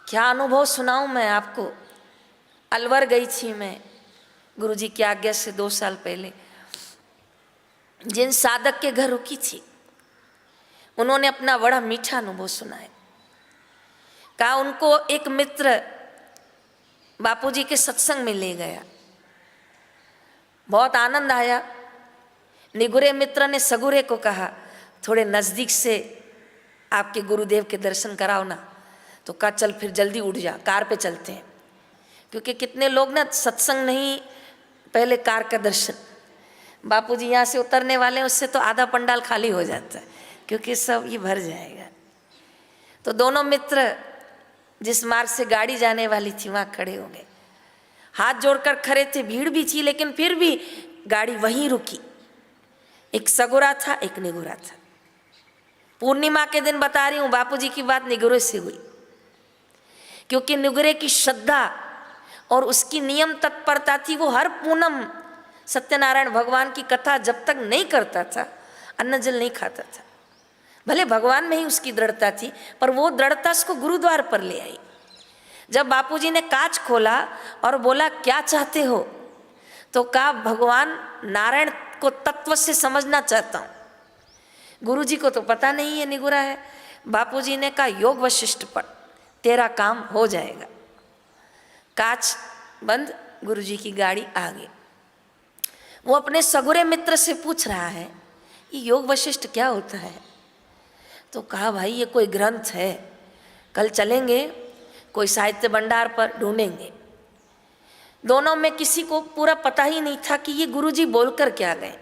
क्या अनुभव सुनाऊं मैं आपको। अलवर गई थी मैं गुरुजी की आज्ञा से 2 साल पहले। जिन साधक के घर रुकी थी उन्होंने अपना बड़ा मीठा अनुभव सुनाया। कहा उनको एक मित्र बापूजी के सत्संग में ले गया, बहुत आनंद आया। निगुरे मित्र ने सगुरे को कहा थोड़े नज़दीक से आपके गुरुदेव के दर्शन कराओ ना। तो कहा चल फिर जल्दी उठ जा, कार पे चलते हैं। क्योंकि कितने लोग ना सत्संग नहीं, पहले कार का दर्शन। बापूजी यहाँ से उतरने वाले हैं, उससे तो आधा पंडाल खाली हो जाता है, क्योंकि सब ये भर जाएगा। तो दोनों मित्र जिस मार्ग से गाड़ी जाने वाली थी वहाँ खड़े हो गए, हाथ जोड़कर खड़े थे। भीड़ भी थी लेकिन फिर भी गाड़ी वहीं रुकी। एक सगुरा था, एक निगुरा था। पूर्णिमा के दिन बता रही हूँ, बापूजी की बात निगुरे से हुई। क्योंकि निगुरे की श्रद्धा और उसकी नियम तत्परता थी। वो हर पूनम सत्यनारायण भगवान की कथा जब तक नहीं करता था अन्न जल नहीं खाता था। भले भगवान में ही उसकी दृढ़ता थी, पर वो दृढ़ता उसको गुरुद्वार पर ले आई। जब बापूजी ने कांच खोला और बोला क्या चाहते हो, तो कहा भगवान नारायण को तत्व से समझना चाहता हूँ। गुरुजी को तो पता नहीं है निगुरा है। बापूजी ने कहा योग वशिष्ठ पढ़, तेरा काम हो जाएगा। कांच बंद, गुरुजी की गाड़ी आ गई। वो अपने सगुरे मित्र से पूछ रहा है ये योग वशिष्ठ क्या होता है। तो कहा भाई ये कोई ग्रंथ है, कल चलेंगे कोई साहित्य भंडार पर ढूंढेंगे। दोनों में किसी को पूरा पता ही नहीं था कि ये गुरुजी बोलकर क्या गए।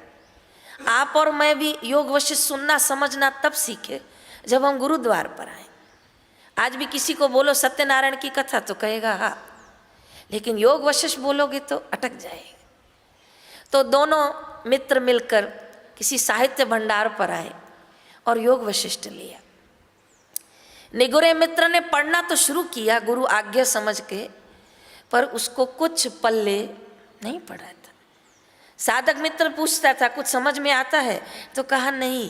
आप और मैं भी योग वशिष्ठ सुनना समझना तब सीखे जब हम गुरुद्वार पर आए। आज भी किसी को बोलो सत्यनारायण की कथा तो कहेगा हाँ, लेकिन योग वशिष्ठ बोलोगे तो अटक जाएगा। तो दोनों मित्र मिलकर किसी साहित्य भंडार पर आए और योग वशिष्ठ लिया। निगुरे मित्र ने पढ़ना तो शुरू किया गुरु आज्ञा समझ के, पर उसको कुछ पल्ले नहीं पड़ा था। साधक मित्र पूछता था कुछ समझ में आता है, तो कहा नहीं।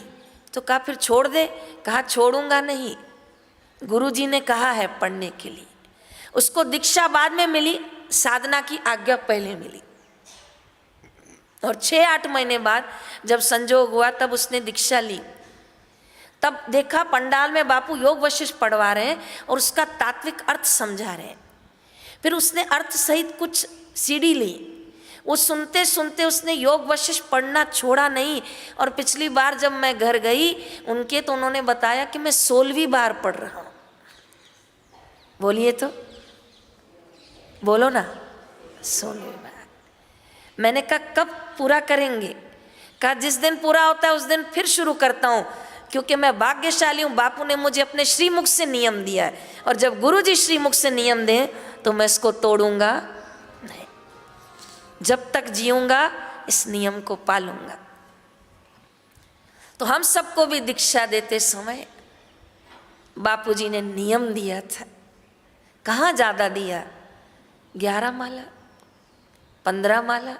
तो कहा फिर छोड़ दे, कहा छोड़ूंगा नहीं। गुरुजी ने कहा है पढ़ने के लिए। उसको दीक्षा बाद में मिली, साधना की आज्ञा पहले मिली। और 6-8 महीने बाद जब संजोग हुआ तब उसने दीक्षा ली। तब देखा पंडाल में बापू योग वशिष्ठ पढ़वा रहे हैं और उसका तात्विक अर्थ समझा रहे हैं। फिर उसने अर्थ सहित कुछ सीडी ली। वो सुनते सुनते उसने योग वशिष्ठ पढ़ना छोड़ा नहीं। और पिछली बार जब मैं घर गई उनके, तो उन्होंने बताया कि मैं 16वीं बार पढ़ रहा हूँ। बोलिए तो, बोलो ना, 16वीं बार। मैंने कहा कब पूरा करेंगे? कहा जिस दिन पूरा होता है उस दिन फिर शुरू करता हूँ, क्योंकि मैं भाग्यशाली हूँ। बापू ने मुझे अपने श्रीमुख से नियम दिया है, और जब गुरुजी श्रीमुख से नियम दें तो मैं इसको तोड़ूंगा नहीं। जब तक जीऊंगा इस नियम को पालूंगा। तो हम सबको भी दीक्षा देते समय बापूजी ने नियम दिया था। कहाँ ज़्यादा दिया? 11 माला, 15 माला,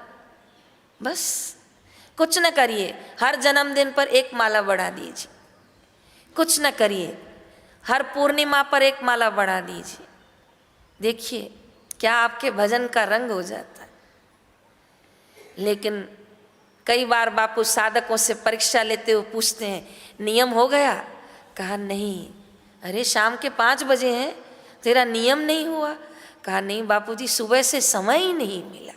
बस। कुछ न करिए, हर जन्मदिन पर 1 माला बढ़ा दीजिए। कुछ न करिए, हर पूर्णिमा पर 1 माला बढ़ा दीजिए। देखिए क्या आपके भजन का रंग हो जाता है। लेकिन कई बार बापू साधकों से परीक्षा लेते हुए पूछते हैं नियम हो गया? कहा नहीं। अरे शाम के 5 बजे हैं, तेरा नियम नहीं हुआ? कहा नहीं बापूजी, सुबह से समय ही नहीं मिला।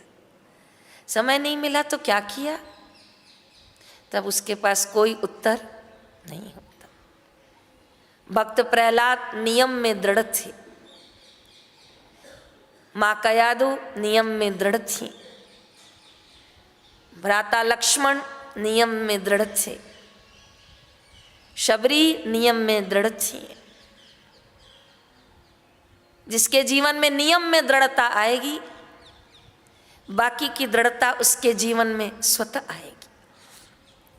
समय नहीं मिला तो क्या किया? तब उसके पास कोई उत्तर नहीं होता। भक्त प्रहलाद नियम में दृढ़ थे, माँ कयादु नियम में दृढ़ थी, भ्राता लक्ष्मण नियम में दृढ़ थे, शबरी नियम में दृढ़ थी। जिसके जीवन में नियम में दृढ़ता आएगी, बाकी की दृढ़ता उसके जीवन में स्वतः आएगी।